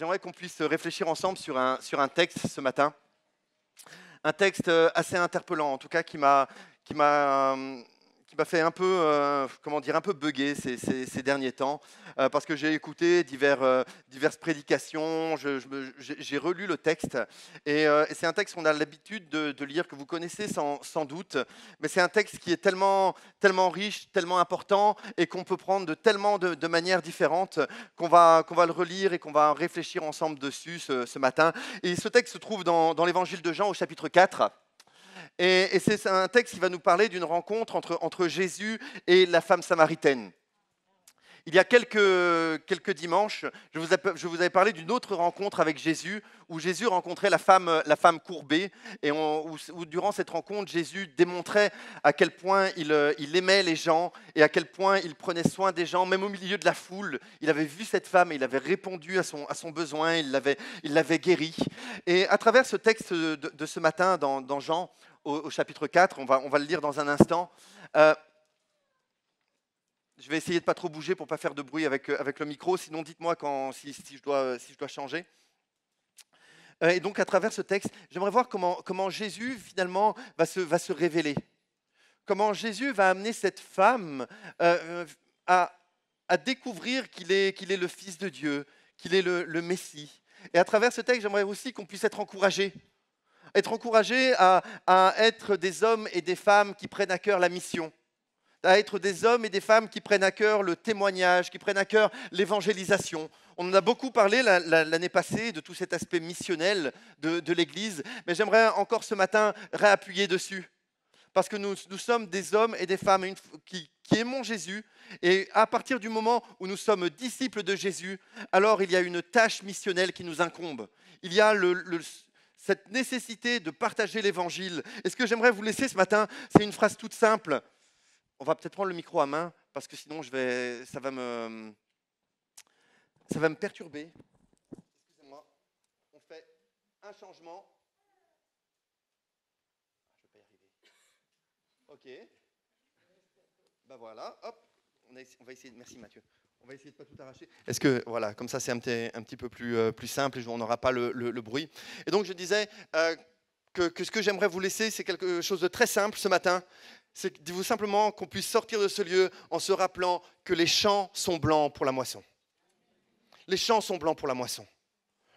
j'aimerais qu'on puisse réfléchir ensemble sur un texte ce matin. Un texte assez interpellant, en tout cas qui m'a, qui m'a fait un peu, comment dire, un peu bugger ces derniers temps, parce que j'ai écouté diverses prédications, j'ai relu le texte, et c'est un texte qu'on a l'habitude de lire, que vous connaissez sans doute, mais c'est un texte qui est tellement riche, tellement important, et qu'on peut prendre de tellement de manières différentes, qu'on va le relire et qu'on va réfléchir ensemble dessus ce matin. Et ce texte se trouve dans l'évangile de Jean au chapitre 4. Et c'est un texte qui va nous parler d'une rencontre entre Jésus et la femme samaritaine. Il y a quelques dimanches, je vous avais parlé d'une autre rencontre avec Jésus, où Jésus rencontrait la femme courbée, et où durant cette rencontre, Jésus démontrait à quel point il aimait les gens, et à quel point il prenait soin des gens, même au milieu de la foule. Il avait vu cette femme, et il avait répondu à son besoin, il l'avait guérie. Et à travers ce texte de ce matin dans Jean, au chapitre 4, on va le lire dans un instant. Je vais essayer de ne pas trop bouger pour ne pas faire de bruit avec le micro, sinon dites-moi si je dois changer. Et donc à travers ce texte, j'aimerais voir comment Jésus finalement va se révéler. Comment Jésus va amener cette femme à découvrir qu'il est le Fils de Dieu, qu'il est le Messie. Et à travers ce texte, j'aimerais aussi qu'on puisse être encouragés. Être encouragés à être des hommes et des femmes qui prennent à cœur la mission. À être des hommes et des femmes qui prennent à cœur le témoignage, qui prennent à cœur l'évangélisation. On en a beaucoup parlé l'année passée de tout cet aspect missionnel de l'Église, mais j'aimerais encore ce matin réappuyer dessus. Parce que nous sommes des hommes et des femmes qui aimons Jésus, et à partir du moment où nous sommes disciples de Jésus, alors il y a une tâche missionnelle qui nous incombe. Il y a cette nécessité de partager l'Évangile. Et ce que j'aimerais vous laisser ce matin, c'est une phrase toute simple. On va peut-être prendre le micro à main, parce que sinon ça va me perturber. Excusez-moi. On fait un changement. Je ne vais pas y arriver. Ok. Ben voilà, hop. On va essayer. Merci Mathieu. On va essayer de ne pas tout arracher. Est-ce que, voilà, comme ça c'est un petit peu plus simple et on n'aura pas le bruit. Et donc je disais que ce que j'aimerais vous laisser, c'est quelque chose de très simple ce matin. C'est vous simplement qu'on puisse sortir de ce lieu en se rappelant que les champs sont blancs pour la moisson. Les champs sont blancs pour la moisson.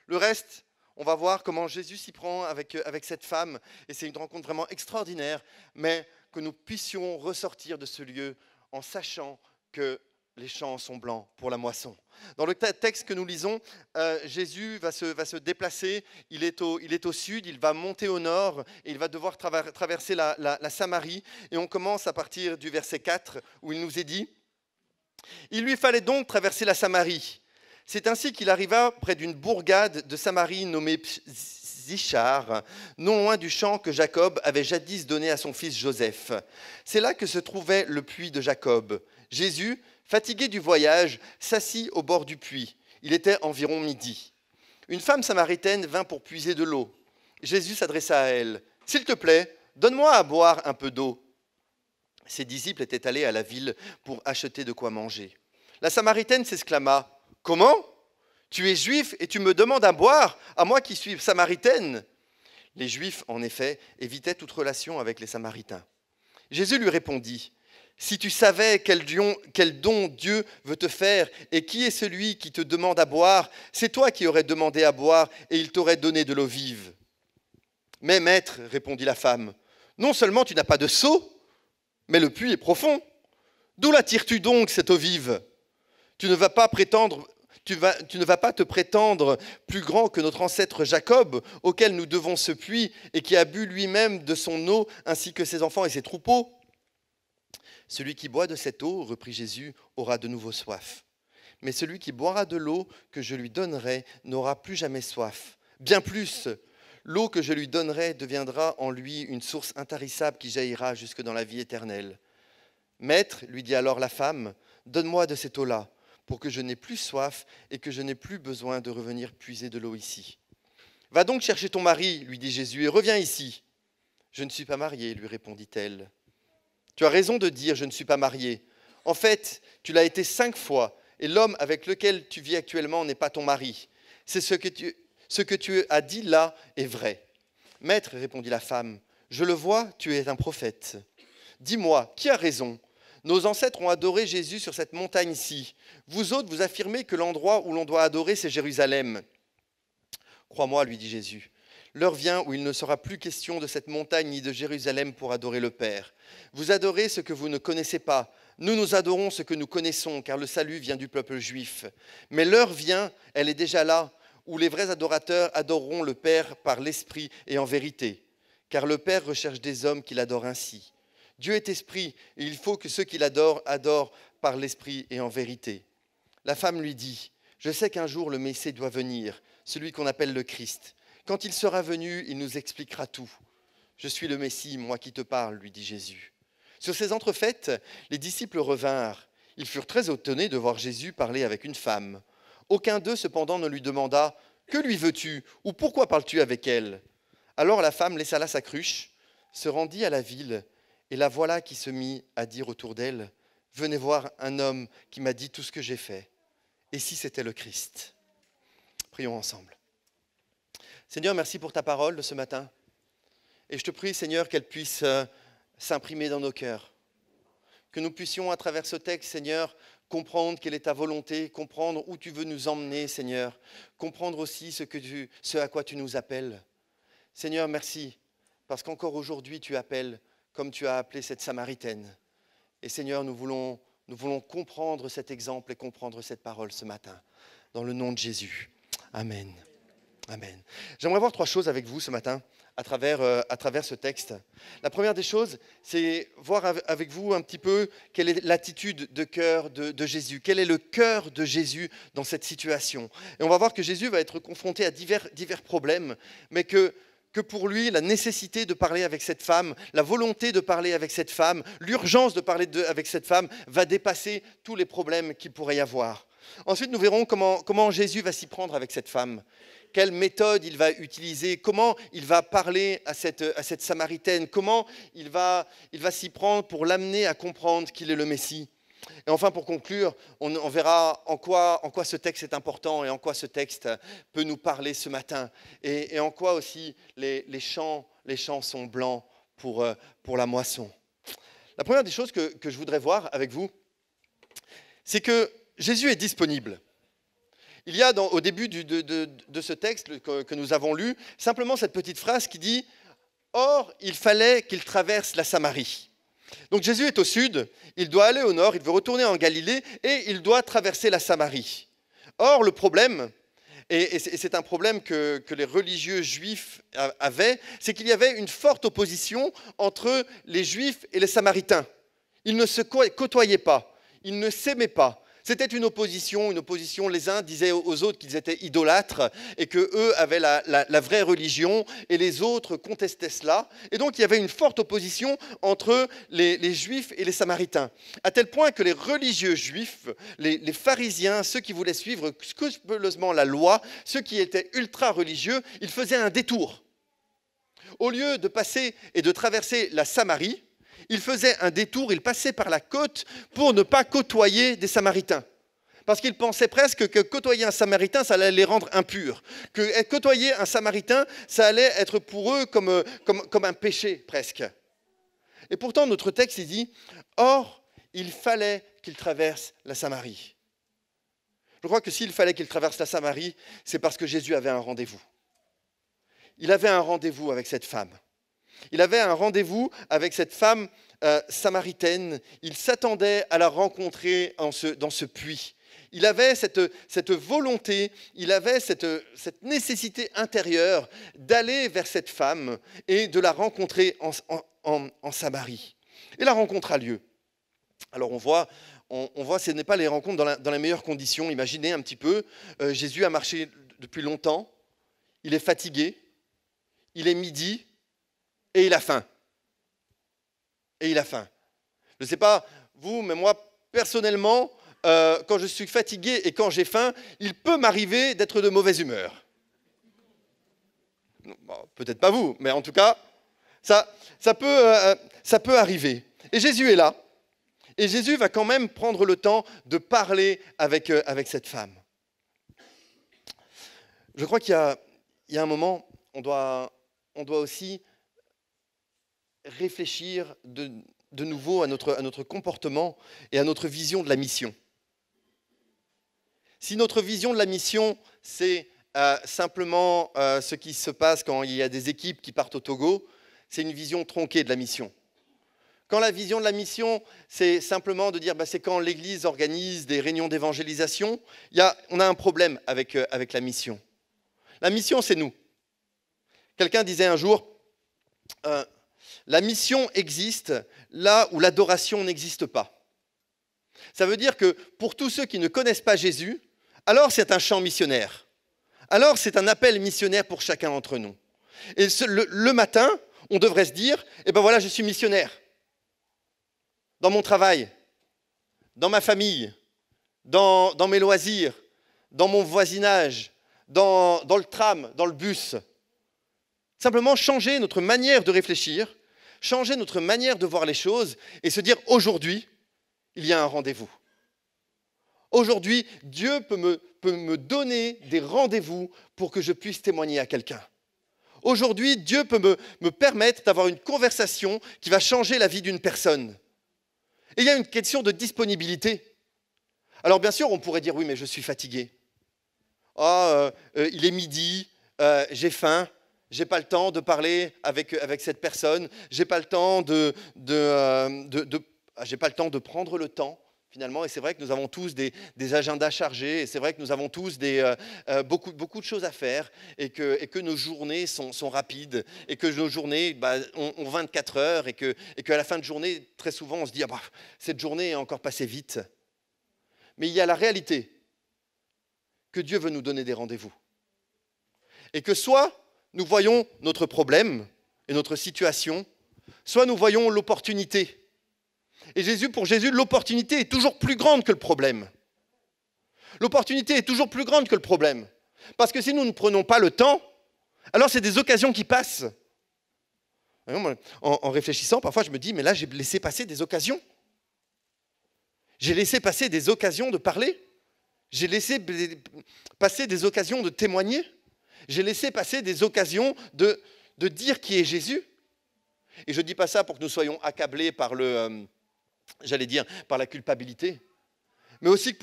Le reste, on va voir comment Jésus s'y prend avec cette femme. Et c'est une rencontre vraiment extraordinaire, mais que nous puissions ressortir de ce lieu en sachant que les champs sont blancs pour la moisson. Dans le texte que nous lisons, Jésus va se déplacer, il est au sud, il va monter au nord, et il va devoir traverser la Samarie. Et on commence à partir du verset 4, où il nous est dit « Il lui fallait donc traverser la Samarie. C'est ainsi qu'il arriva près d'une bourgade de Samarie nommée Sychar, non loin du champ que Jacob avait jadis donné à son fils Joseph. C'est là que se trouvait le puits de Jacob. Jésus, fatigué du voyage, s'assit au bord du puits. Il était environ midi. Une femme samaritaine vint pour puiser de l'eau. Jésus s'adressa à elle. « S'il te plaît, donne-moi à boire un peu d'eau. » Ses disciples étaient allés à la ville pour acheter de quoi manger. La Samaritaine s'exclama. « Comment ? Tu es juif et tu me demandes à boire, à moi qui suis samaritaine ?» Les Juifs, en effet, évitaient toute relation avec les Samaritains. Jésus lui répondit. Si tu savais quel don Dieu veut te faire et qui est celui qui te demande à boire, c'est toi qui aurais demandé à boire et il t'aurait donné de l'eau vive. Mais maître, répondit la femme, non seulement tu n'as pas de seau, mais le puits est profond. D'où la tires-tu donc cette eau vive ? Tu ne vas pas te prétendre plus grand que notre ancêtre Jacob, auquel nous devons ce puits et qui a bu lui-même de son eau ainsi que ses enfants et ses troupeaux. Celui qui boit de cette eau, reprit Jésus, aura de nouveau soif. Mais celui qui boira de l'eau que je lui donnerai n'aura plus jamais soif. Bien plus, l'eau que je lui donnerai deviendra en lui une source intarissable qui jaillira jusque dans la vie éternelle. Maître, lui dit alors la femme, donne-moi de cette eau-là, pour que je n'ai plus soif et que je n'ai plus besoin de revenir puiser de l'eau ici. Va donc chercher ton mari, lui dit Jésus, et reviens ici. Je ne suis pas mariée, lui répondit-elle. Tu as raison de dire « je ne suis pas mariée ». En fait, tu l'as été 5 fois, et l'homme avec lequel tu vis actuellement n'est pas ton mari. c'est ce que tu as dit là est vrai. Maître, répondit la femme, je le vois, tu es un prophète. Dis-moi, qui a raison? Nos ancêtres ont adoré Jésus sur cette montagne-ci. Vous autres, vous affirmez que l'endroit où l'on doit adorer, c'est Jérusalem. Crois-moi, lui dit Jésus, l'heure vient où il ne sera plus question de cette montagne ni de Jérusalem pour adorer le Père. Vous adorez ce que vous ne connaissez pas. Nous adorons ce que nous connaissons, car le salut vient du peuple juif. Mais l'heure vient, elle est déjà là, où les vrais adorateurs adoreront le Père par l'Esprit et en vérité. Car le Père recherche des hommes qui l'adorent ainsi. Dieu est esprit, et il faut que ceux qui l'adorent adorent par l'Esprit et en vérité. La femme lui dit, je sais qu'un jour le Messie doit venir, celui qu'on appelle le Christ. Quand il sera venu, il nous expliquera tout. Je suis le Messie, moi qui te parle, lui dit Jésus. Sur ces entrefaites, les disciples revinrent. Ils furent très étonnés de voir Jésus parler avec une femme. Aucun d'eux, cependant, ne lui demanda « Que lui veux-tu » ou « Pourquoi parles-tu avec elle ?» Alors la femme laissa là sa cruche, se rendit à la ville, et la voilà qui se mit à dire autour d'elle « Venez voir un homme qui m'a dit tout ce que j'ai fait. » Et si c'était le Christ? Prions ensemble. Seigneur, merci pour ta parole de ce matin. Et je te prie, Seigneur, qu'elle puisse s'imprimer dans nos cœurs. Que nous puissions, à travers ce texte, Seigneur, comprendre quelle est ta volonté, comprendre où tu veux nous emmener, Seigneur. Comprendre aussi ce à quoi tu nous appelles. Seigneur, merci, parce qu'encore aujourd'hui, tu appelles comme tu as appelé cette Samaritaine. Et Seigneur, nous voulons comprendre cet exemple et comprendre cette parole ce matin. Dans le nom de Jésus. Amen. Amen. J'aimerais voir 3 choses avec vous ce matin à travers ce texte. La première des choses, c'est voir avec vous un petit peu quelle est l'attitude de cœur de Jésus. Quel est le cœur de Jésus dans cette situation? Et on va voir que Jésus va être confronté à divers problèmes, mais que pour lui, la nécessité de parler avec cette femme, la volonté de parler avec cette femme, l'urgence de parler avec cette femme va dépasser tous les problèmes qu'il pourrait y avoir. Ensuite, nous verrons comment Jésus va s'y prendre avec cette femme. Quelle méthode il va utiliser, comment il va parler à cette Samaritaine, comment il va s'y prendre pour l'amener à comprendre qu'il est le Messie. Et enfin, pour conclure, on verra en quoi ce texte est important et en quoi ce texte peut nous parler ce matin. Et en quoi aussi les champs sont blancs pour la moisson. La première des choses que je voudrais voir avec vous, c'est que Jésus est disponible. Il y a au début de ce texte que nous avons lu, simplement cette petite phrase qui dit « Or, il fallait qu'il traverse la Samarie ». Donc Jésus est au sud, il doit aller au nord, il veut retourner en Galilée et il doit traverser la Samarie. Or, le problème, et c'est un problème que les religieux juifs avaient, c'est qu'il y avait une forte opposition entre les Juifs et les Samaritains. Ils ne se côtoyaient pas, ils ne s'aimaient pas. C'était une opposition, les uns disaient aux autres qu'ils étaient idolâtres et qu'eux avaient la vraie religion et les autres contestaient cela. Et donc il y avait une forte opposition entre les Juifs et les Samaritains, à tel point que les religieux juifs, les pharisiens, ceux qui voulaient suivre scrupuleusement la loi, ceux qui étaient ultra religieux, ils faisaient un détour. Au lieu de passer et de traverser la Samarie, il faisait un détour, il passait par la côte pour ne pas côtoyer des Samaritains. Parce qu'ils pensaient presque que côtoyer un Samaritain, ça allait les rendre impurs. Que côtoyer un Samaritain, ça allait être pour eux comme un péché presque. Et pourtant, notre texte, il dit « Or, il fallait qu'il traverse la Samarie ». Je crois que s'il fallait qu'il traverse la Samarie, c'est parce que Jésus avait un rendez-vous. Il avait un rendez-vous avec cette femme. Il avait un rendez-vous avec cette femme samaritaine. Il s'attendait à la rencontrer dans ce puits. Il avait cette volonté, il avait cette nécessité intérieure d'aller vers cette femme et de la rencontrer en Samarie. Et la rencontre a lieu. Alors on voit ce n'est pas les rencontres dans les meilleures conditions. Imaginez un petit peu, Jésus a marché depuis longtemps, il est fatigué, il est midi, et il a faim. Et il a faim. Je ne sais pas vous, mais moi, personnellement, quand je suis fatigué et quand j'ai faim, il peut m'arriver d'être de mauvaise humeur. Bon, peut-être pas vous, mais en tout cas, ça peut arriver. Et Jésus est là. Et Jésus va quand même prendre le temps de parler avec cette femme. Je crois qu'il y a un moment, on doit aussi réfléchir de nouveau à notre comportement et à notre vision de la mission. Si notre vision de la mission, c'est simplement ce qui se passe quand il y a des équipes qui partent au Togo, c'est une vision tronquée de la mission. Quand la vision de la mission, c'est simplement de dire c'est quand l'Église organise des réunions d'évangélisation, on a un problème avec la mission. La mission, c'est nous. Quelqu'un disait un jour, la mission existe là où l'adoration n'existe pas. Ça veut dire que pour tous ceux qui ne connaissent pas Jésus, alors c'est un chant missionnaire. Alors c'est un appel missionnaire pour chacun d'entre nous. Et le matin, on devrait se dire, voilà, je suis missionnaire. Dans mon travail, dans ma famille, dans mes loisirs, dans mon voisinage, dans le tram, dans le bus. Simplement changer notre manière de réfléchir, changer notre manière de voir les choses et se dire aujourd'hui, il y a un rendez-vous. Aujourd'hui, Dieu peut me donner des rendez-vous pour que je puisse témoigner à quelqu'un. Aujourd'hui, Dieu peut me permettre d'avoir une conversation qui va changer la vie d'une personne. Et il y a une question de disponibilité. Alors bien sûr, on pourrait dire, oui, mais je suis fatigué. Il est midi, j'ai faim, j'ai pas le temps de parler avec cette personne, j'ai pas le temps j'ai pas le temps de prendre le temps, finalement. Et c'est vrai que nous avons tous des agendas chargés, et c'est vrai que nous avons tous beaucoup de choses à faire, et que nos journées sont rapides, et que nos journées ont 24 heures, et qu'à la fin de journée, très souvent, on se dit cette journée est encore passée vite. Mais il y a la réalité que Dieu veut nous donner des rendez-vous. Et que soit nous voyons notre problème et notre situation, soit nous voyons l'opportunité. Et pour Jésus, l'opportunité est toujours plus grande que le problème. L'opportunité est toujours plus grande que le problème. Parce que si nous ne prenons pas le temps, alors c'est des occasions qui passent. En réfléchissant, parfois je me dis, mais là j'ai laissé passer des occasions. J'ai laissé passer des occasions de parler. J'ai laissé passer des occasions de témoigner. J'ai laissé passer des occasions de dire qui est Jésus. Et je ne dis pas ça pour que nous soyons accablés par par la culpabilité, mais aussi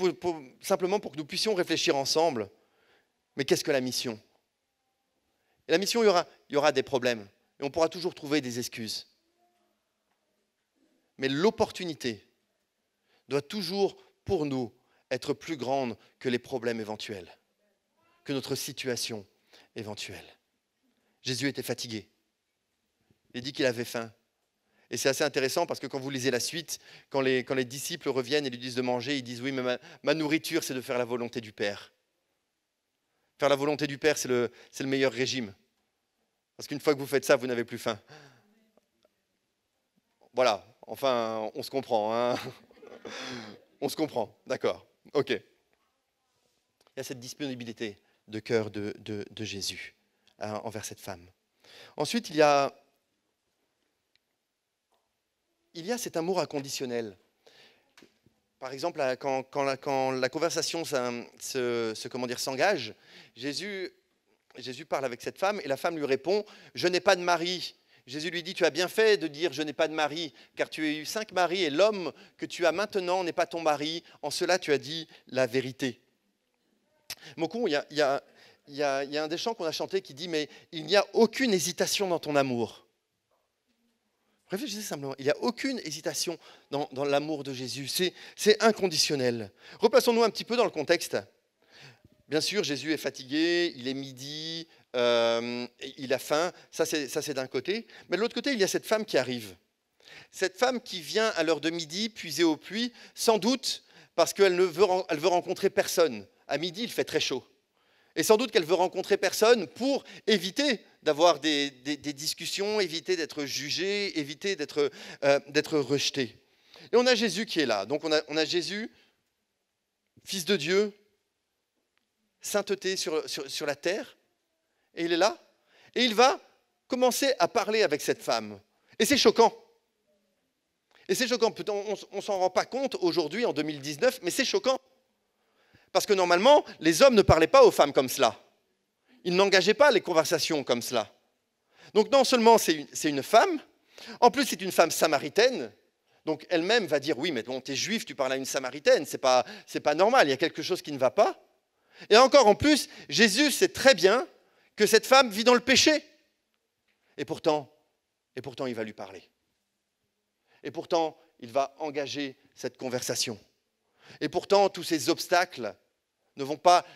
simplement pour que nous puissions réfléchir ensemble. Mais qu'est-ce que la mission ? Et la mission, il y aura des problèmes. Et on pourra toujours trouver des excuses. Mais l'opportunité doit toujours, pour nous, être plus grande que les problèmes éventuels, que notre situation éventuelle. Jésus était fatigué. Il a dit qu'il avait faim. Et c'est assez intéressant parce que quand vous lisez la suite, quand les disciples reviennent et lui disent de manger, ils disent « Oui, mais ma nourriture, c'est de faire la volonté du Père. » Faire la volonté du Père, c'est le meilleur régime. Parce qu'une fois que vous faites ça, vous n'avez plus faim. Voilà, enfin, on se comprend. Hein. On se comprend, d'accord. Ok. Il y a cette disponibilité de cœur de Jésus envers cette femme. Ensuite, il y a cet amour inconditionnel. Par exemple, quand la conversation s'engage, Jésus parle avec cette femme et la femme lui répond « Je n'ai pas de mari ». Jésus lui dit « Tu as bien fait de dire « Je n'ai pas de mari », car tu as eu 5 maris et l'homme que tu as maintenant n'est pas ton mari. En cela, tu as dit la vérité. » Mokon, il y a un des chants qu'on a chanté qui dit « Mais il n'y a aucune hésitation dans ton amour. » Réfléchissez simplement, il n'y a aucune hésitation dans l'amour de Jésus, c'est inconditionnel. Replaçons-nous un petit peu dans le contexte. Bien sûr, Jésus est fatigué, il est midi, il a faim, ça c'est d'un côté. Mais de l'autre côté, il y a cette femme qui arrive. Cette femme qui vient à l'heure de midi puiser au puits, sans doute parce qu'elle veut rencontrer personne. À midi, il fait très chaud. Et sans doute qu'elle veut rencontrer personne pour éviter d'avoir des discussions, éviter d'être jugée, éviter d'être rejetée. Et on a Jésus qui est là. Donc on a Jésus, Fils de Dieu, sainteté sur la terre, et il est là, et il va commencer à parler avec cette femme. Et c'est choquant. Et c'est choquant. On ne s'en rend pas compte aujourd'hui, en 2019, mais c'est choquant. Parce que normalement, les hommes ne parlaient pas aux femmes comme cela. il n'engageait pas les conversations comme cela. Donc non seulement c'est une femme, en plus c'est une femme samaritaine, donc elle-même va dire, oui, mais bon, t'es juif, tu parles à une samaritaine, c'est pas normal, il y a quelque chose qui ne va pas. Et encore en plus, Jésus sait très bien que cette femme vit dans le péché. Et pourtant, il va lui parler. Et pourtant, il va engager cette conversation. Et pourtant, tous ces obstacles ne vont pas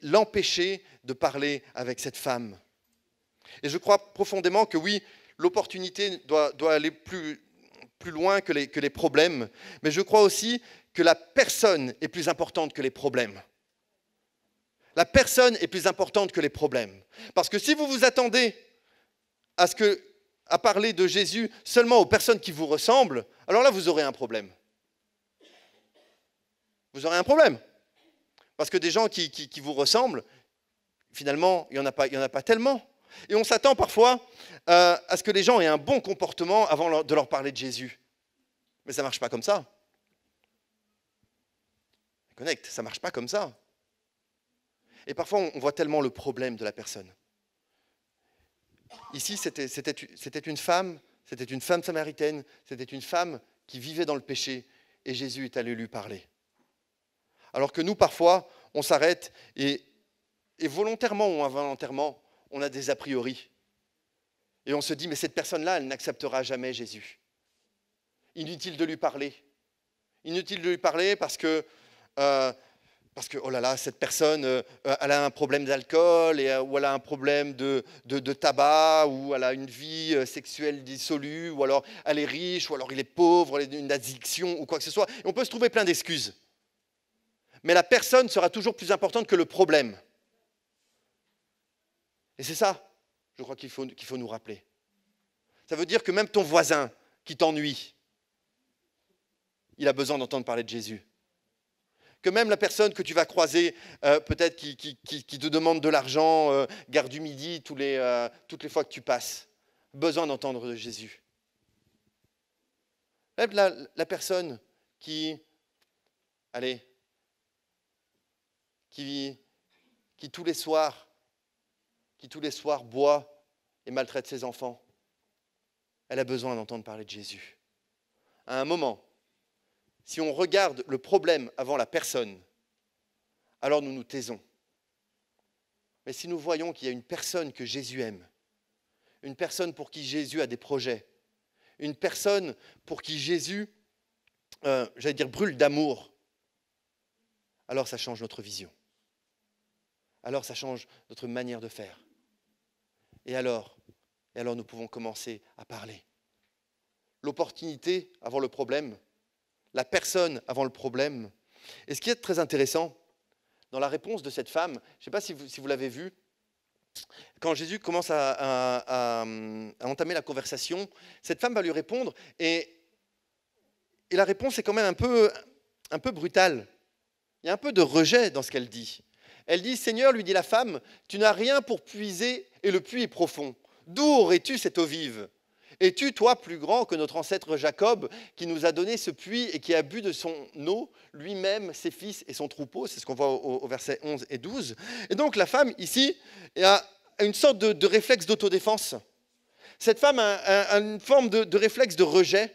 l'empêcher de parler avec cette femme. Et je crois profondément que oui, l'opportunité doit aller plus loin que les problèmes, mais je crois aussi que la personne est plus importante que les problèmes. La personne est plus importante que les problèmes. Parce que si vous vous attendez à parler de Jésus seulement aux personnes qui vous ressemblent, alors là, vous aurez un problème. Vous aurez un problème. Parce que des gens qui vous ressemblent, finalement, il n'y en a pas tellement. Et on s'attend parfois à ce que les gens aient un bon comportement avant de leur parler de Jésus. Mais ça ne marche pas comme ça. Connect, ça ne marche pas comme ça. Et parfois, on voit tellement le problème de la personne. Ici, c'était une femme samaritaine, c'était une femme qui vivait dans le péché, et Jésus est allé lui parler. Alors que nous, parfois, on s'arrête, et volontairement ou involontairement, on a des a priori. Et on se dit, mais cette personne-là, elle n'acceptera jamais Jésus. Inutile de lui parler. Inutile de lui parler parce que oh là là, cette personne, elle a un problème d'alcool, ou elle a un problème de tabac, ou elle a une vie sexuelle dissolue, ou alors elle est riche, ou alors il est pauvre, elle a une addiction, ou quoi que ce soit. Et on peut se trouver plein d'excuses. Mais la personne sera toujours plus importante que le problème. Et c'est ça, je crois qu'il faut nous rappeler. Ça veut dire que même ton voisin qui t'ennuie, il a besoin d'entendre parler de Jésus. Que même la personne que tu vas croiser, peut-être qui te demande de l'argent, gare du midi, toutes les fois que tu passes, besoin d'entendre de Jésus. Même la personne qui tous les soirs boit et maltraite ses enfants, elle a besoin d'entendre parler de Jésus. À un moment, si on regarde le problème avant la personne, alors nous nous taisons. Mais si nous voyons qu'il y a une personne que Jésus aime, une personne pour qui Jésus a des projets, une personne pour qui Jésus, brûle d'amour, alors ça change notre vision. Alors ça change notre manière de faire. Et alors nous pouvons commencer à parler. L'opportunité avant le problème, la personne avant le problème. Et ce qui est très intéressant, dans la réponse de cette femme, je ne sais pas si vous l'avez vu, quand Jésus commence à entamer la conversation, cette femme va lui répondre, et la réponse est quand même un peu brutale. Il y a un peu de rejet dans ce qu'elle dit. Elle dit, Seigneur, lui dit la femme, tu n'as rien pour puiser, et le puits est profond. D'où aurais-tu cette eau vive ? Es-tu, toi, plus grand que notre ancêtre Jacob, qui nous a donné ce puits et qui a bu de son eau, lui-même, ses fils et son troupeau ? C'est ce qu'on voit au verset 11 et 12. Et donc la femme, ici, a une sorte de réflexe d'autodéfense. Cette femme a une forme de réflexe de rejet,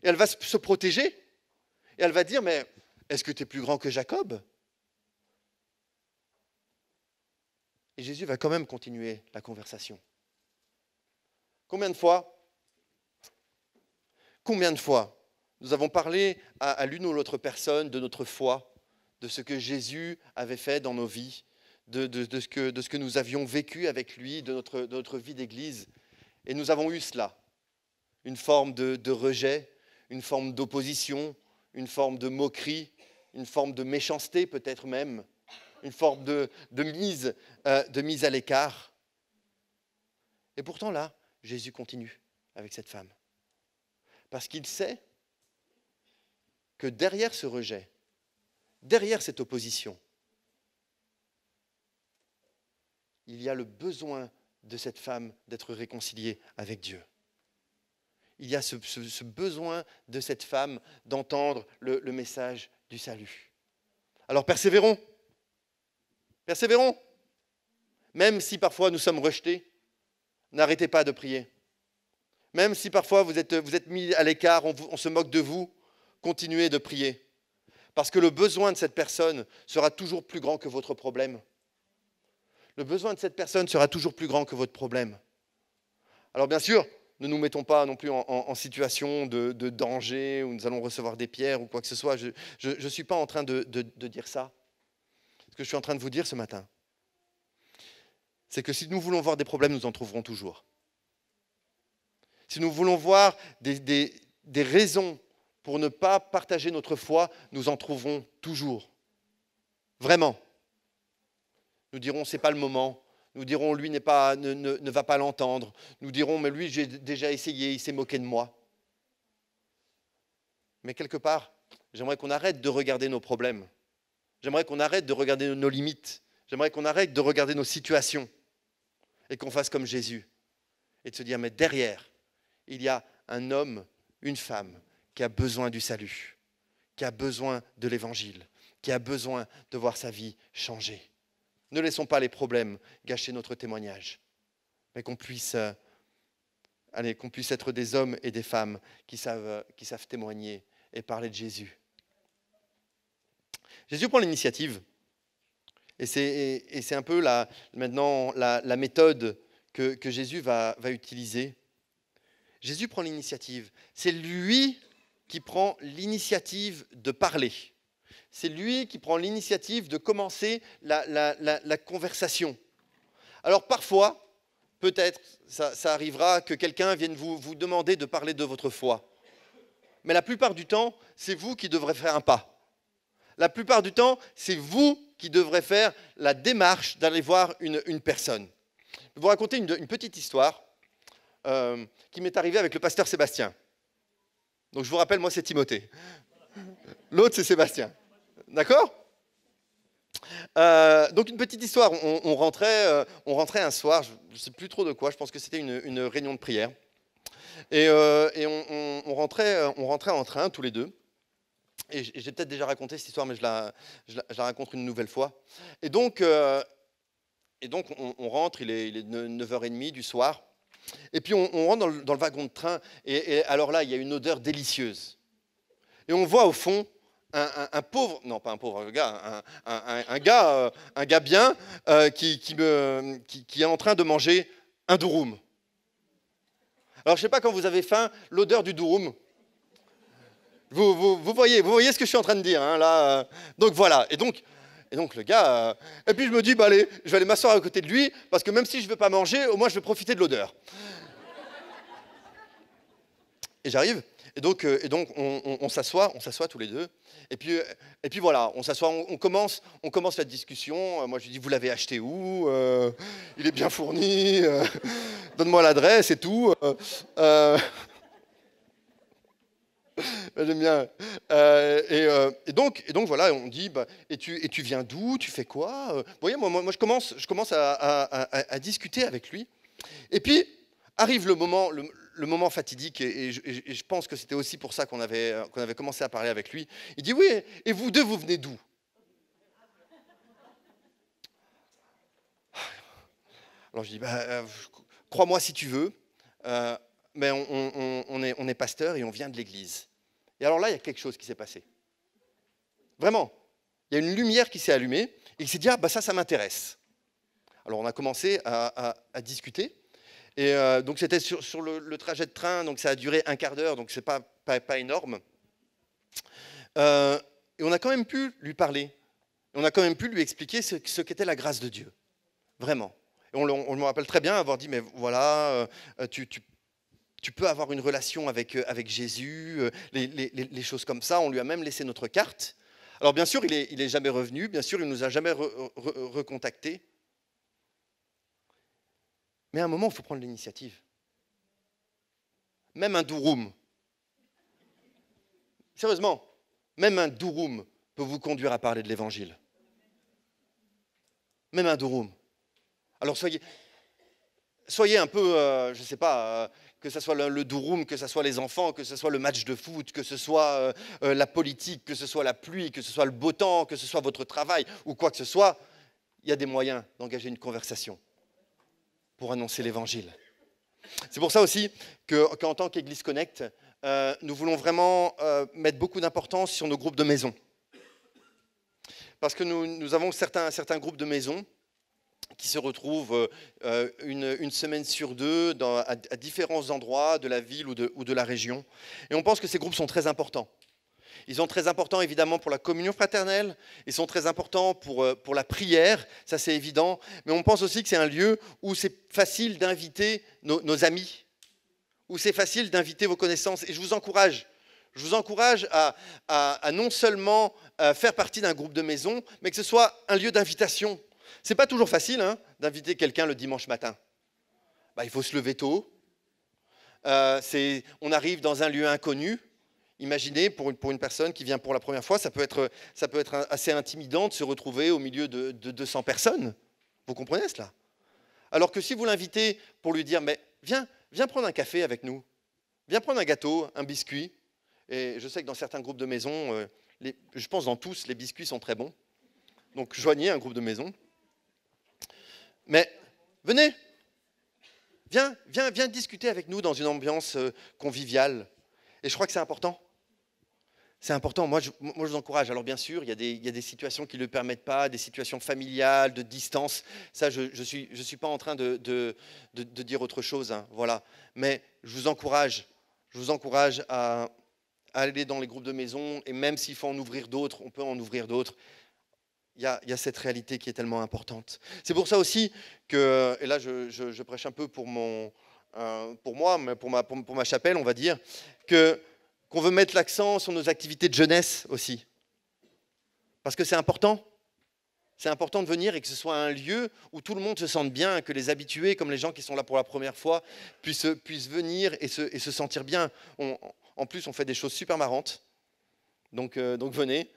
et elle va se protéger, et elle va dire, mais est-ce que tu es plus grand que Jacob ? Et Jésus va quand même continuer la conversation. Combien de fois nous avons parlé à l'une ou l'autre personne de notre foi, de ce que Jésus avait fait dans nos vies, de ce que nous avions vécu avec lui, de notre vie d'église. Et nous avons eu cela, une forme de rejet, une forme d'opposition, une forme de moquerie, une forme de méchanceté peut-être même, une forme de mise à l'écart. Et pourtant là, Jésus continue avec cette femme. Parce qu'il sait que derrière ce rejet, derrière cette opposition, il y a le besoin de cette femme d'être réconciliée avec Dieu. Il y a ce besoin de cette femme d'entendre le message du salut. Alors persévérons. Persévérons. Même si parfois nous sommes rejetés, n'arrêtez pas de prier. Même si parfois vous êtes mis à l'écart, on se moque de vous, continuez de prier. Parce que le besoin de cette personne sera toujours plus grand que votre problème. Le besoin de cette personne sera toujours plus grand que votre problème. Alors bien sûr, ne nous mettons pas non plus en situation de danger où nous allons recevoir des pierres ou quoi que ce soit. Je ne suis pas en train de dire ça. Ce que je suis en train de vous dire ce matin, c'est que si nous voulons voir des problèmes, nous en trouverons toujours. Si nous voulons voir des raisons pour ne pas partager notre foi, nous en trouverons toujours. Vraiment. Nous dirons, ce n'est pas le moment. Nous dirons, lui ne va pas l'entendre. Nous dirons, mais lui, j'ai déjà essayé, il s'est moqué de moi. Mais quelque part, j'aimerais qu'on arrête de regarder nos problèmes. J'aimerais qu'on arrête de regarder nos limites. J'aimerais qu'on arrête de regarder nos situations. Et qu'on fasse comme Jésus. Et de se dire, mais derrière, il y a un homme, une femme, qui a besoin du salut, qui a besoin de l'évangile, qui a besoin de voir sa vie changer. Ne laissons pas les problèmes gâcher notre témoignage, mais qu'on puisse être des hommes et des femmes qui savent témoigner et parler de Jésus. Jésus prend l'initiative, et c'est un peu maintenant la méthode que Jésus va utiliser. Jésus prend l'initiative. C'est lui qui prend l'initiative de parler. C'est lui qui prend l'initiative de commencer la conversation. Alors parfois, peut-être, ça arrivera que quelqu'un vienne vous demander de parler de votre foi. Mais la plupart du temps, c'est vous qui devrez faire un pas. La plupart du temps, c'est vous qui devrez faire la démarche d'aller voir une personne. Je vais vous raconter une petite histoire qui m'est arrivée avec le pasteur Sébastien. Donc je vous rappelle, moi c'est Timothée. L'autre c'est Sébastien. D'accord ? Donc une petite histoire. On rentrait un soir, je ne sais plus trop de quoi, je pense que c'était une réunion de prière. Et on rentrait en train tous les deux. Et j'ai peut-être déjà raconté cette histoire, mais je la raconte une nouvelle fois. Et donc on rentre, il est 9h30 du soir. Et puis on rentre dans le wagon de train. Et alors là, il y a une odeur délicieuse. Et on voit au fond un pauvre, non pas un pauvre gars, un gars bien qui est en train de manger un durum. Alors je ne sais pas, quand vous avez faim, l'odeur du durum, vous voyez ce que je suis en train de dire, hein, là. Donc voilà, et donc le gars, et puis je me dis, bah allez, je vais aller m'asseoir à côté de lui, parce que même si je ne veux pas manger, au moins je vais profiter de l'odeur. Et j'arrive, et donc on s'assoit tous les deux, et puis voilà, on s'assoit, on commence la discussion. Moi je lui dis, vous l'avez acheté où? Il est bien fourni, donne-moi l'adresse et tout. J'aime bien. Et donc voilà, on dit, bah, et tu viens d'où? Tu fais quoi? Vous voyez, moi je commence à discuter avec lui. Et puis arrive le moment fatidique, et je pense que c'était aussi pour ça qu'on avait commencé à parler avec lui. Il dit, oui, et vous deux, vous venez d'où? Alors je dis, bah, crois-moi si tu veux, mais on est pasteur et on vient de l'église. Et alors là, il y a quelque chose qui s'est passé. Vraiment. Il y a une lumière qui s'est allumée, et il s'est dit, ah, bah ça m'intéresse. Alors on a commencé à discuter. Et donc c'était sur le trajet de train, donc ça a duré un quart d'heure, donc c'est pas énorme. Et on a quand même pu lui parler. On a quand même pu lui expliquer ce qu'était la grâce de Dieu. Vraiment. Et on me rappelle très bien avoir dit, mais voilà, tu peux avoir une relation avec Jésus, les choses comme ça. On lui a même laissé notre carte. Alors bien sûr, il est jamais revenu, bien sûr, il ne nous a jamais recontactés. Mais à un moment, il faut prendre l'initiative. Même un durum. Sérieusement, même un durum peut vous conduire à parler de l'évangile. Même un durum. Alors soyez un peu, je ne sais pas, que ce soit le durum, que ce soit les enfants, que ce soit le match de foot, que ce soit la politique, que ce soit la pluie, que ce soit le beau temps, que ce soit votre travail ou quoi que ce soit. il y a des moyens d'engager une conversation pour annoncer l'Évangile. C'est pour ça aussi qu'en tant qu'Église Connect, nous voulons vraiment mettre beaucoup d'importance sur nos groupes de maison. Parce que nous avons certains groupes de maison qui se retrouvent une semaine sur deux à différents endroits de la ville ou de la région. Et on pense que ces groupes sont très importants. Ils sont très importants évidemment pour la communion fraternelle, ils sont très importants pour la prière, ça c'est évident, mais on pense aussi que c'est un lieu où c'est facile d'inviter nos amis, où c'est facile d'inviter vos connaissances. Et je vous encourage à non seulement faire partie d'un groupe de maison, mais que ce soit un lieu d'invitation. C'est pas toujours facile d'inviter quelqu'un le dimanche matin. Il faut se lever tôt, on arrive dans un lieu inconnu. Imaginez, pour une personne qui vient pour la première fois, ça peut être assez intimidant de se retrouver au milieu de 200 personnes. Vous comprenez cela? Alors que si vous l'invitez pour lui dire, mais viens prendre un café avec nous, viens prendre un gâteau, un biscuit. Et je sais que dans certains groupes de maison, je pense dans tous, les biscuits sont très bons. Donc joignez un groupe de maison. Mais venez, viens discuter avec nous dans une ambiance conviviale. Et je crois que c'est important. C'est important, moi je vous encourage. Alors bien sûr, il y a des situations qui ne le permettent pas, des situations familiales, de distance. Ça, je suis pas en train de dire autre chose. Voilà. Mais je vous encourage à aller dans les groupes de maison, et même s'il faut en ouvrir d'autres, on peut en ouvrir d'autres. Il y a cette réalité qui est tellement importante. C'est pour ça aussi que, et là je prêche un peu pour moi, mais pour ma chapelle, on va dire, qu'on veut mettre l'accent sur nos activités de jeunesse aussi. Parce que c'est important. C'est important de venir et que ce soit un lieu où tout le monde se sente bien, que les habitués, comme les gens qui sont là pour la première fois, puissent venir et se sentir bien. En plus, on fait des choses super marrantes. Donc venez.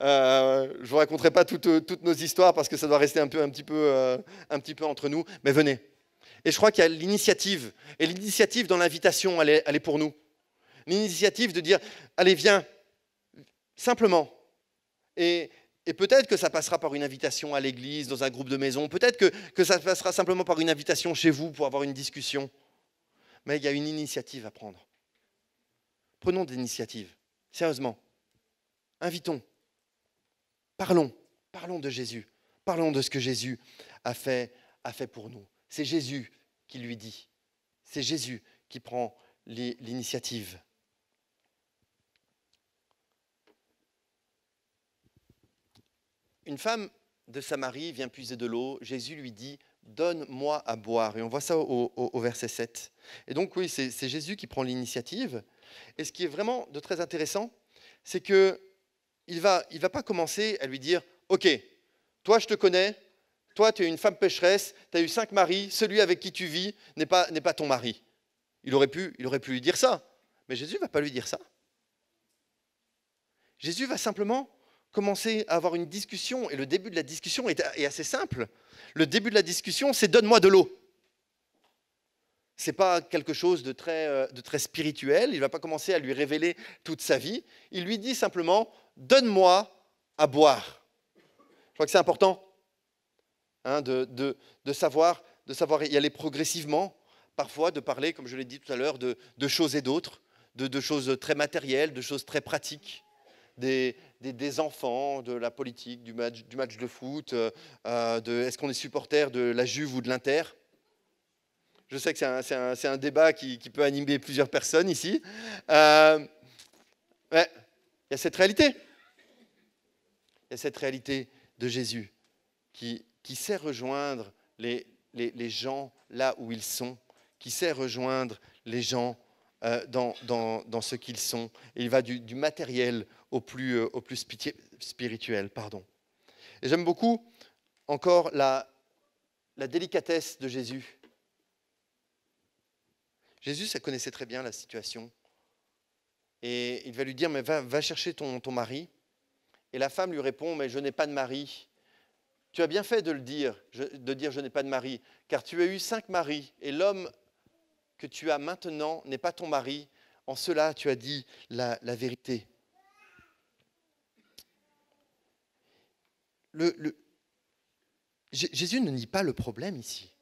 Je ne vous raconterai pas toutes nos histoires parce que ça doit rester un petit peu entre nous, mais venez. Et je crois qu'il y a l'initiative. Et l'initiative dans l'invitation, elle est pour nous. L'initiative de dire, allez, viens, simplement. Et peut-être que ça passera par une invitation à l'église, dans un groupe de maison. Peut-être que ça passera simplement par une invitation chez vous pour avoir une discussion. Mais il y a une initiative à prendre. Prenons des initiatives. Sérieusement. Invitons. Parlons de Jésus. Parlons de ce que Jésus a fait pour nous. C'est Jésus qui lui dit. C'est Jésus qui prend l'initiative. Une femme de Samarie vient puiser de l'eau. Jésus lui dit, donne-moi à boire. Et on voit ça au verset 7. Et donc oui, c'est Jésus qui prend l'initiative. Et ce qui est vraiment de très intéressant, c'est qu'il ne va pas commencer à lui dire, ok, toi je te connais, toi tu es une femme pécheresse, tu as eu 5 maris, celui avec qui tu vis n'est pas ton mari. Il aurait pu lui dire ça. Mais Jésus ne va pas lui dire ça. Jésus va simplement commencer à avoir une discussion, et le début de la discussion est assez simple. Le début de la discussion, c'est « donne-moi de l'eau ». Ce n'est pas quelque chose de très spirituel, il ne va pas commencer à lui révéler toute sa vie. Il lui dit simplement « donne-moi à boire ». Je crois que c'est important de savoir y aller progressivement, parfois de parler, comme je l'ai dit tout à l'heure, de choses et d'autres, de choses très matérielles, de choses très pratiques. Des enfants, de la politique, du match de foot, est-ce qu'on est supporter de la Juve ou de l'Inter? Je sais que c'est un débat qui peut animer plusieurs personnes ici. Mais il y a cette réalité. Il y a cette réalité de Jésus qui sait rejoindre les gens là où ils sont, qui sait rejoindre les gens dans ce qu'ils sont. Et il va du matériel au plus spirituel. Et j'aime beaucoup encore la délicatesse de Jésus. Jésus, ça connaissait très bien la situation. Et il va lui dire, mais va chercher ton mari. Et la femme lui répond, mais je n'ai pas de mari. Tu as bien fait de dire je n'ai pas de mari, car tu as eu 5 maris, et l'homme que tu as maintenant n'est pas ton mari. En cela, tu as dit la vérité. Jésus ne nie pas le problème ici.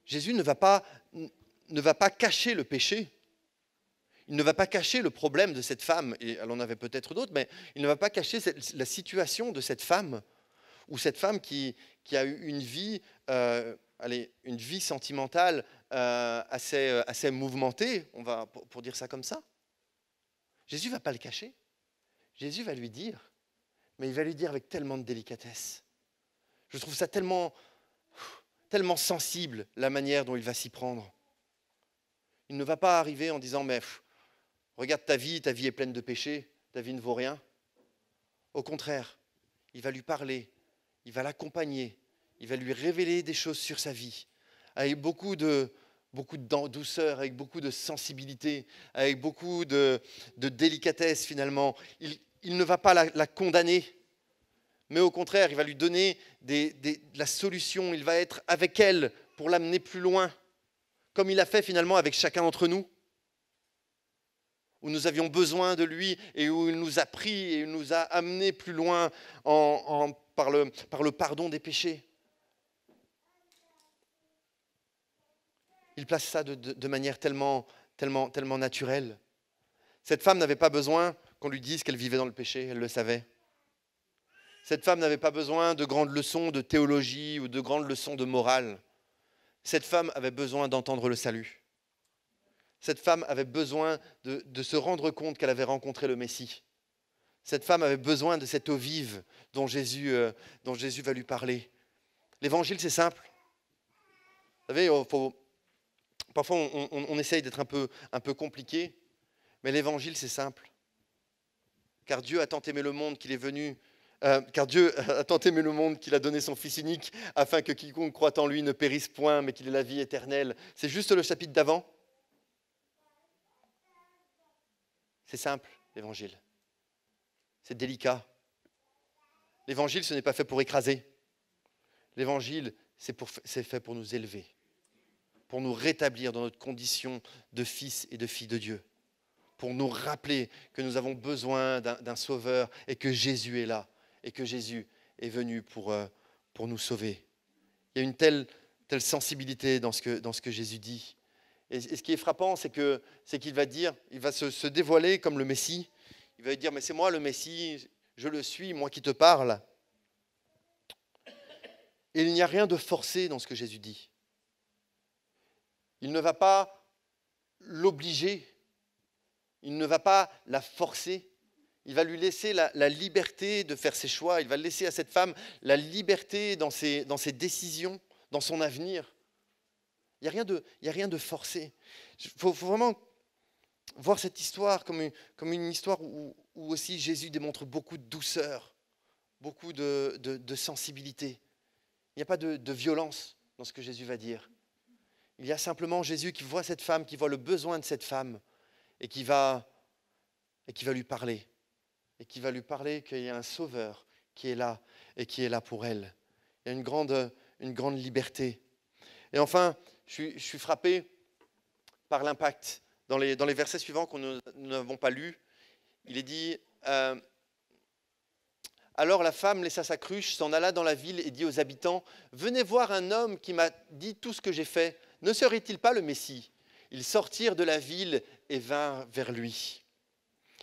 Jésus ne va pas cacher le péché. Il ne va pas cacher le problème de cette femme, et elle en avait peut-être d'autres, mais il ne va pas cacher la situation de cette femme, ou cette femme qui a eu une vie, une vie sentimentale assez mouvementée, pour dire ça comme ça. Jésus ne va pas le cacher. Jésus va lui dire, mais il va lui dire avec tellement de délicatesse. Je trouve ça tellement sensible, la manière dont il va s'y prendre. Il ne va pas arriver en disant, mais regarde ta vie est pleine de péchés, ta vie ne vaut rien. Au contraire, il va lui parler, il va l'accompagner, il va lui révéler des choses sur sa vie, avec beaucoup de douceur, avec beaucoup de sensibilité, avec beaucoup de délicatesse finalement. Il ne va pas la condamner, mais au contraire, il va lui donner la solution, il va être avec elle pour l'amener plus loin, comme il a fait finalement avec chacun d'entre nous, où nous avions besoin de lui et où il nous a pris et il nous a amenés plus loin par le pardon des péchés. Il place ça de manière tellement naturelle. Cette femme n'avait pas besoin qu'on lui dise qu'elle vivait dans le péché, elle le savait. Cette femme n'avait pas besoin de grandes leçons de théologie ou de grandes leçons de morale. Cette femme avait besoin d'entendre le salut. Cette femme avait besoin de se rendre compte qu'elle avait rencontré le Messie. Cette femme avait besoin de cette eau vive dont Jésus va lui parler. L'évangile, c'est simple. Vous savez, parfois on essaye d'être un peu compliqué, mais l'évangile, c'est simple. Car Dieu a tant aimé le monde qu'il est venu... car Dieu a tant aimé le monde qu'il a donné son Fils unique, afin que quiconque croit en lui ne périsse point, mais qu'il ait la vie éternelle. C'est juste le chapitre d'avant. C'est simple, l'évangile. C'est délicat. L'évangile, ce n'est pas fait pour écraser. L'évangile, c'est fait pour nous élever, pour nous rétablir dans notre condition de fils et de filles de Dieu, pour nous rappeler que nous avons besoin d'un sauveur et que Jésus est là et que Jésus est venu pour nous sauver. Il y a une telle sensibilité dans ce que Jésus dit. Et ce qui est frappant, c'est qu'il va dire, il va se dévoiler comme le Messie. Il va dire, mais c'est moi le Messie, je le suis, moi qui te parle. Et il n'y a rien de forcé dans ce que Jésus dit. Il ne va pas l'obliger, il ne va pas la forcer. Il va lui laisser la liberté de faire ses choix. Il va laisser à cette femme la liberté dans ses décisions, dans son avenir. Il n'y a rien de forcé. Il faut vraiment voir cette histoire comme une histoire où aussi Jésus démontre beaucoup de douceur, beaucoup de sensibilité. Il n'y a pas de violence dans ce que Jésus va dire. Il y a simplement Jésus qui voit cette femme, qui voit le besoin de cette femme et qui va lui parler. Et qui va lui parler qu'il y a un sauveur qui est là et qui est là pour elle. Il y a une grande liberté. Et enfin, je suis frappé par l'impact. Dans les versets suivants que nous n'avons pas lus, il est dit alors la femme laissa sa cruche, s'en alla dans la ville et dit aux habitants, venez voir un homme qui m'a dit tout ce que j'ai fait. Ne serait-il pas le Messie? Ils sortirent de la ville et vinrent vers lui.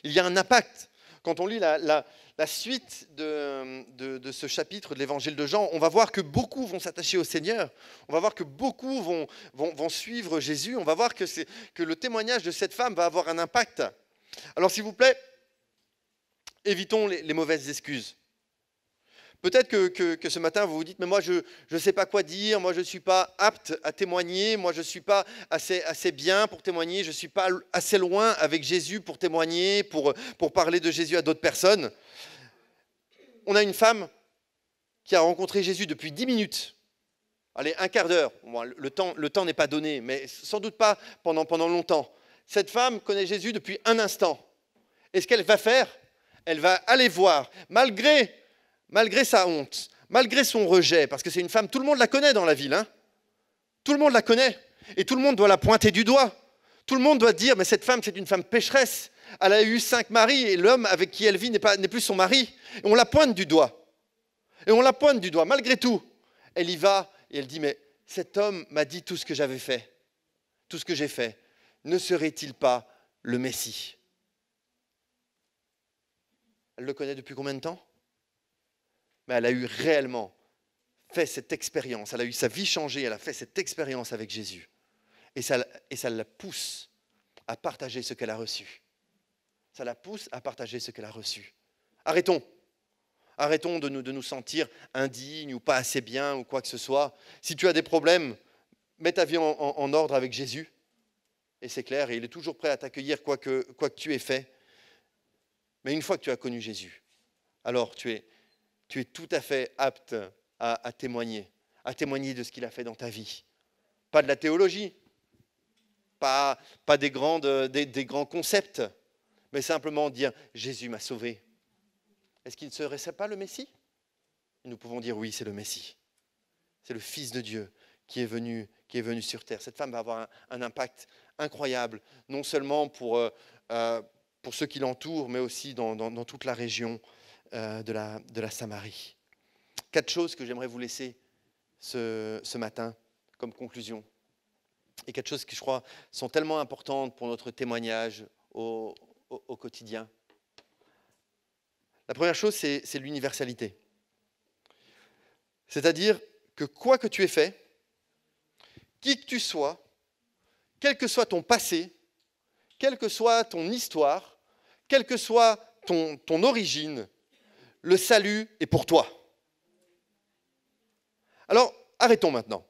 Il y a un impact. Quand on lit la suite de ce chapitre de l'évangile de Jean, on va voir que beaucoup vont s'attacher au Seigneur. On va voir que beaucoup vont suivre Jésus. On va voir que le témoignage de cette femme va avoir un impact. Alors s'il vous plaît, évitons les mauvaises excuses. Peut-être que ce matin, vous vous dites, mais moi, je ne sais pas quoi dire, moi, je ne suis pas apte à témoigner, moi, je ne suis pas assez bien pour témoigner, je ne suis pas assez loin avec Jésus pour témoigner, pour parler de Jésus à d'autres personnes. On a une femme qui a rencontré Jésus depuis 10 minutes, allez, un quart d'heure, bon, le temps n'est pas donné, mais sans doute pas pendant longtemps. Cette femme connaît Jésus depuis un instant. Et ce qu'elle va faire, elle va aller voir, malgré sa honte, malgré son rejet, parce que c'est une femme, tout le monde la connaît dans la ville, hein. Tout le monde la connaît, et tout le monde doit la pointer du doigt. Tout le monde doit dire, mais cette femme, c'est une femme pécheresse. Elle a eu 5 maris, et l'homme avec qui elle vit n'est plus son mari. Et on la pointe du doigt. Et on la pointe du doigt, malgré tout. Elle y va et elle dit, mais cet homme m'a dit tout ce que j'avais fait, tout ce que j'ai fait. Ne serait-il pas le Messie? Elle le connaît depuis combien de temps? Mais elle a eu réellement fait cette expérience, elle a eu sa vie changée, elle a fait cette expérience avec Jésus. Et ça la pousse à partager ce qu'elle a reçu. Ça la pousse à partager ce qu'elle a reçu. Arrêtons. Arrêtons de nous sentir indignes ou pas assez bien ou quoi que ce soit. Si tu as des problèmes, mets ta vie en ordre avec Jésus. Et c'est clair, et il est toujours prêt à t'accueillir quoi que tu aies fait. Mais une fois que tu as connu Jésus, alors tu es tout à fait apte à témoigner de ce qu'il a fait dans ta vie. Pas de la théologie, pas des grands concepts, mais simplement dire « Jésus m'a sauvé ». Est-ce qu'il ne serait pas le Messie? Nous pouvons dire oui, c'est le Messie. C'est le Fils de Dieu qui est venu sur terre. Cette femme va avoir un impact incroyable, non seulement pour ceux qui l'entourent, mais aussi dans toute la région de la Samarie. 4 choses que j'aimerais vous laisser ce matin comme conclusion. Et 4 choses qui, je crois, sont tellement importantes pour notre témoignage au quotidien. La première chose, c'est l'universalité. C'est-à-dire que quoi que tu aies fait, qui que tu sois, quel que soit ton passé, quelle que soit ton histoire, quelle que soit ton origine, le salut est pour toi. Alors, arrêtons maintenant.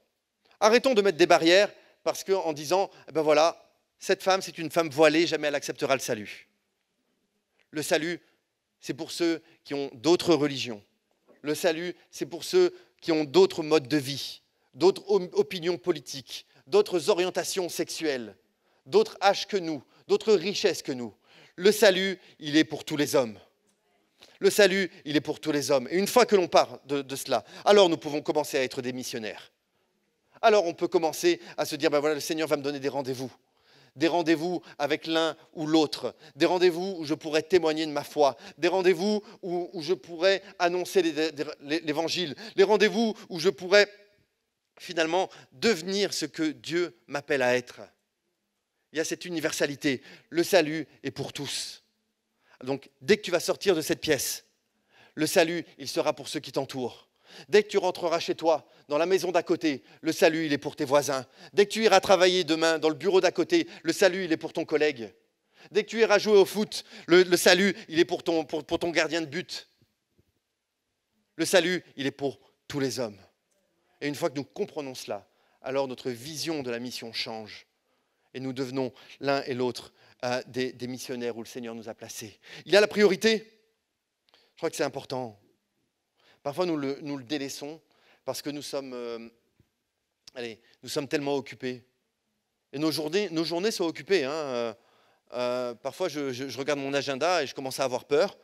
Arrêtons de mettre des barrières parce qu'en disant, ben voilà, cette femme, c'est une femme voilée, jamais elle acceptera le salut. Le salut, c'est pour ceux qui ont d'autres religions. Le salut, c'est pour ceux qui ont d'autres modes de vie, d'autres opinions politiques, d'autres orientations sexuelles, d'autres âges que nous, d'autres richesses que nous. Le salut, il est pour tous les hommes. Le salut, il est pour tous les hommes. Et une fois que l'on part de cela, alors nous pouvons commencer à être des missionnaires. Alors on peut commencer à se dire, ben voilà, le Seigneur va me donner des rendez-vous. Des rendez-vous avec l'un ou l'autre, des rendez-vous où je pourrais témoigner de ma foi, des rendez-vous où je pourrais annoncer l'évangile, les rendez-vous où je pourrais finalement devenir ce que Dieu m'appelle à être. Il y a cette universalité, le salut est pour tous. Donc dès que tu vas sortir de cette pièce, le salut, il sera pour ceux qui t'entourent. Dès que tu rentreras chez toi, dans la maison d'à côté, le salut, il est pour tes voisins. Dès que tu iras travailler demain dans le bureau d'à côté, le salut, il est pour ton collègue. Dès que tu iras jouer au foot, le salut, il est pour ton gardien de but. Le salut, il est pour tous les hommes. Et une fois que nous comprenons cela, alors notre vision de la mission change. Et nous devenons l'un et l'autre des missionnaires où le Seigneur nous a placés. Il y a la priorité. Je crois que c'est important. Parfois, nous le délaissons parce que nous sommes tellement occupés. Et nos journées sont occupées. Parfois, je regarde mon agenda et je commence à avoir peur.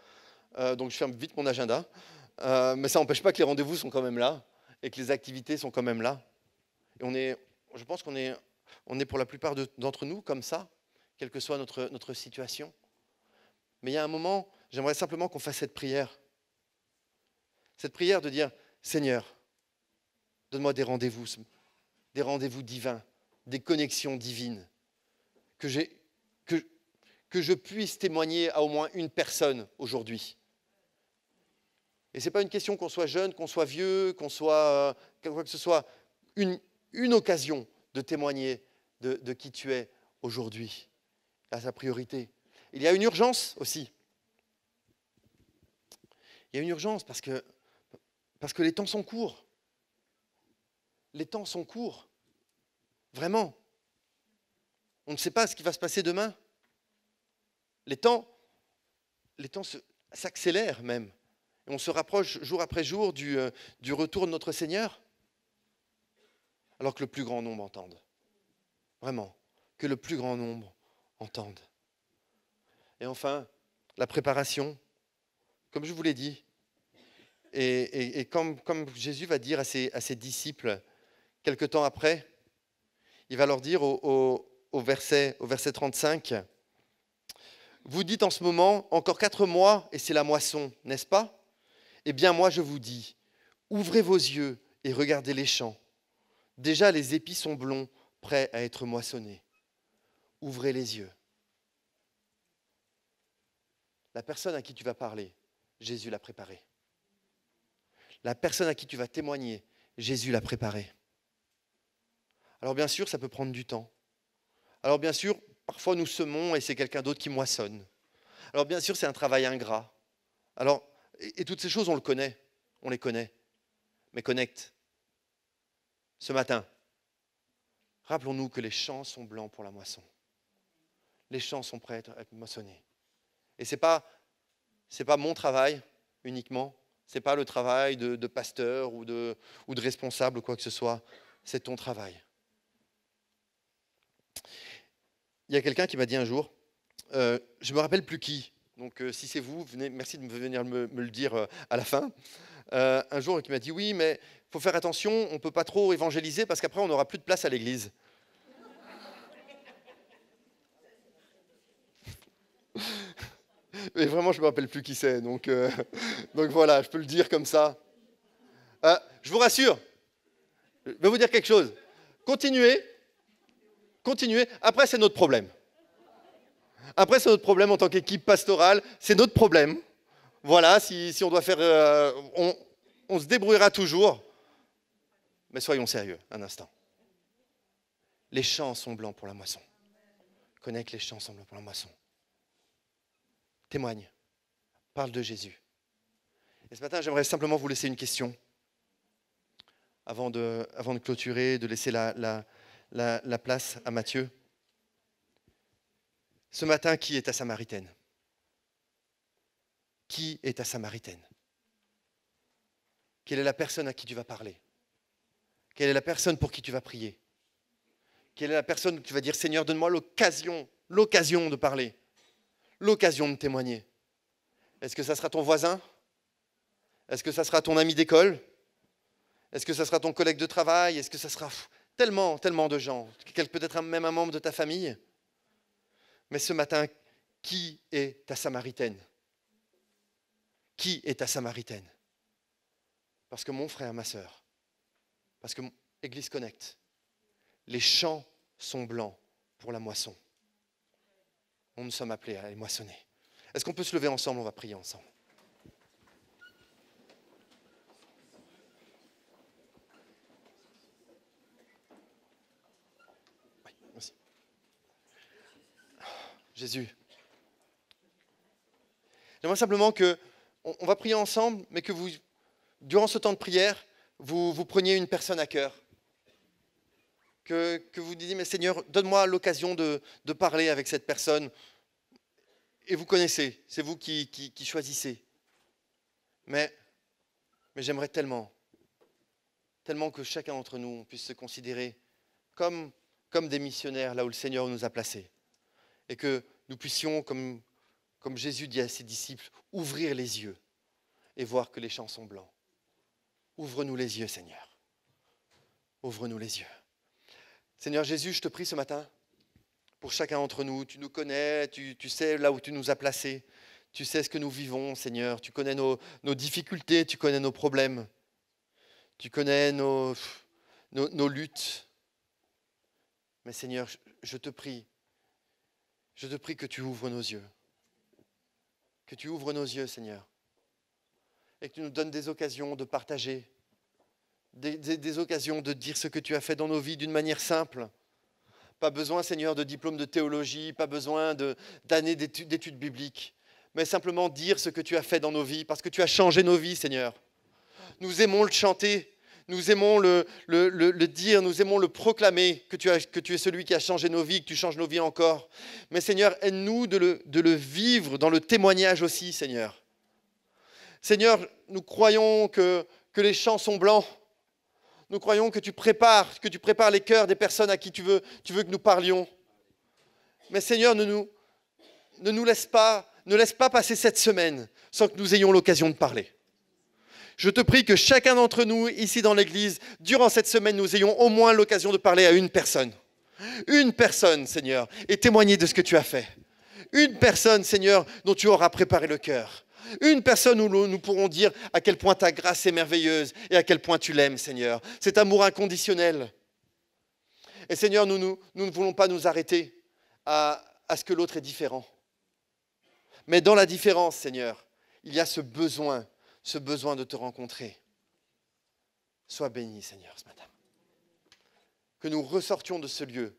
Donc, je ferme vite mon agenda. Mais ça n'empêche pas que les rendez-vous sont quand même là et que les activités sont quand même là. Et je pense qu'on est pour la plupart d'entre nous comme ça, quelle que soit notre situation. Mais il y a un moment, j'aimerais simplement qu'on fasse cette prière. Cette prière de dire, Seigneur, donne-moi des rendez-vous divins, des connexions divines, que je puisse témoigner à au moins une personne aujourd'hui. Et ce n'est pas une question qu'on soit jeune, qu'on soit vieux, qu'on soit quoi que ce soit, une occasion de témoigner de qui tu es aujourd'hui, à sa priorité. Il y a une urgence aussi. Il y a une urgence parce que les temps sont courts. Les temps sont courts. Vraiment. On ne sait pas ce qui va se passer demain. Les temps s'accélèrent même. Et on se rapproche jour après jour du retour de notre Seigneur. Alors que le plus grand nombre entende. Vraiment. Que le plus grand nombre entende. Et enfin, la préparation. Comme je vous l'ai dit, et comme Jésus va dire à ses disciples, quelque temps après, il va leur dire au verset 35, « Vous dites en ce moment, encore 4 mois et c'est la moisson, n'est-ce pas ? Eh bien moi je vous dis Ouvrez vos yeux et regardez les champs. Déjà les épis sont blonds, prêts à être moissonnés. Ouvrez les yeux. La personne à qui tu vas parler, Jésus l'a préparée. La personne à qui tu vas témoigner, Jésus l'a préparée. Alors bien sûr, ça peut prendre du temps. Alors bien sûr, parfois nous semons et c'est quelqu'un d'autre qui moissonne. Alors bien sûr, c'est un travail ingrat. Alors, et toutes ces choses, on les connaît. Mais connecte. Ce matin, rappelons-nous que les champs sont blancs pour la moisson. Les champs sont prêts à être moissonnés. Et ce n'est pas mon travail uniquement, ce n'est pas le travail de pasteur ou de responsable ou quoi que ce soit, c'est ton travail. Il y a quelqu'un qui m'a dit un jour, je ne me rappelle plus qui, donc si c'est vous, merci de venir me le dire à la fin. Un jour, qui m'a dit, oui, mais il faut faire attention, on ne peut pas trop évangéliser parce qu'après, on n'aura plus de place à l'église. Mais vraiment, je ne me rappelle plus qui c'est, donc voilà, je peux le dire comme ça. Je vous rassure, je vais vous dire quelque chose. Continuez, après c'est notre problème. Après c'est notre problème en tant qu'équipe pastorale, c'est notre problème. Voilà, si on doit faire... on se débrouillera toujours. Mais soyons sérieux, un instant. Les champs sont blancs pour la moisson. Connais que les champs sont blancs pour la moisson. Témoigne. Parle de Jésus. Et ce matin, j'aimerais simplement vous laisser une question. Avant de clôturer, de laisser la place à Matthieu. Ce matin, qui est ta Samaritaine ? Qui est ta Samaritaine ? Quelle est la personne à qui tu vas parler ? Quelle est la personne pour qui tu vas prier ? Quelle est la personne où tu vas dire, Seigneur, donne-moi l'occasion de parler, l'occasion de témoigner. Est-ce que ça sera ton voisin ? Est-ce que ça sera ton ami d'école ? Est-ce que ça sera ton collègue de travail ? Est-ce que ça sera tellement de gens, peut-être même un membre de ta famille ? Mais ce matin, qui est ta Samaritaine ? Qui est ta Samaritaine ? Parce que mon frère, ma sœur, parce que Église Connect, les champs sont blancs pour la moisson. Nous sommes appelés à les moissonner. Est-ce qu'on peut se lever ensemble ? On va prier ensemble. Oui, merci. Jésus. J'aimerais simplement on va prier ensemble, mais que vous, durant ce temps de prière, vous preniez une personne à cœur. Que vous disiez, mais Seigneur, donne-moi l'occasion de parler avec cette personne. Et vous connaissez, c'est vous qui choisissez. Mais j'aimerais tellement que chacun d'entre nous puisse se considérer comme des missionnaires là où le Seigneur nous a placés. Et que nous puissions, comme Jésus dit à ses disciples, ouvrir les yeux et voir que les champs sont blancs. Ouvre-nous les yeux, Seigneur. Ouvre-nous les yeux. Seigneur Jésus, je te prie ce matin, pour chacun d'entre nous, tu nous connais, tu sais là où tu nous as placés, tu sais ce que nous vivons, Seigneur, tu connais nos difficultés, tu connais nos problèmes, tu connais nos luttes. Mais Seigneur, je te prie que tu ouvres nos yeux. Que tu ouvres nos yeux, Seigneur. Et que tu nous donnes des occasions de partager, des occasions de dire ce que tu as fait dans nos vies d'une manière simple. Pas besoin, Seigneur, de diplôme de théologie, pas besoin d'années d'études bibliques, mais simplement dire ce que tu as fait dans nos vies, parce que tu as changé nos vies, Seigneur. Nous aimons le chanter, nous aimons le dire, nous aimons le proclamer, que tu es celui qui a changé nos vies, que tu changes nos vies encore. Mais Seigneur, aide-nous de le vivre dans le témoignage aussi, Seigneur. Seigneur, nous croyons que les champs sont blancs. Nous croyons que tu prépares les cœurs des personnes à qui tu veux que nous parlions. Mais Seigneur, ne nous laisse pas passer cette semaine sans que nous ayons l'occasion de parler. Je te prie que chacun d'entre nous, ici dans l'Église, durant cette semaine, nous ayons au moins l'occasion de parler à une personne. Une personne, Seigneur, et témoigner de ce que tu as fait. Une personne, Seigneur, dont tu auras préparé le cœur. Une personne où nous pourrons dire à quel point ta grâce est merveilleuse et à quel point tu l'aimes, Seigneur. Cet amour inconditionnel. Et Seigneur, nous ne voulons pas nous arrêter à ce que l'autre est différent. Mais dans la différence, Seigneur, il y a ce besoin de te rencontrer. Sois béni, Seigneur, ce matin. Que nous ressortions de ce lieu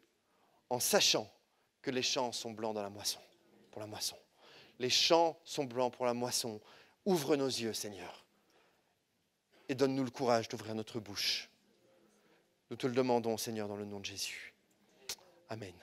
en sachant que les champs sont blancs dans la moisson, pour la moisson. Les champs sont blancs pour la moisson. Ouvre nos yeux, Seigneur, et donne-nous le courage d'ouvrir notre bouche. Nous te le demandons, Seigneur, dans le nom de Jésus. Amen.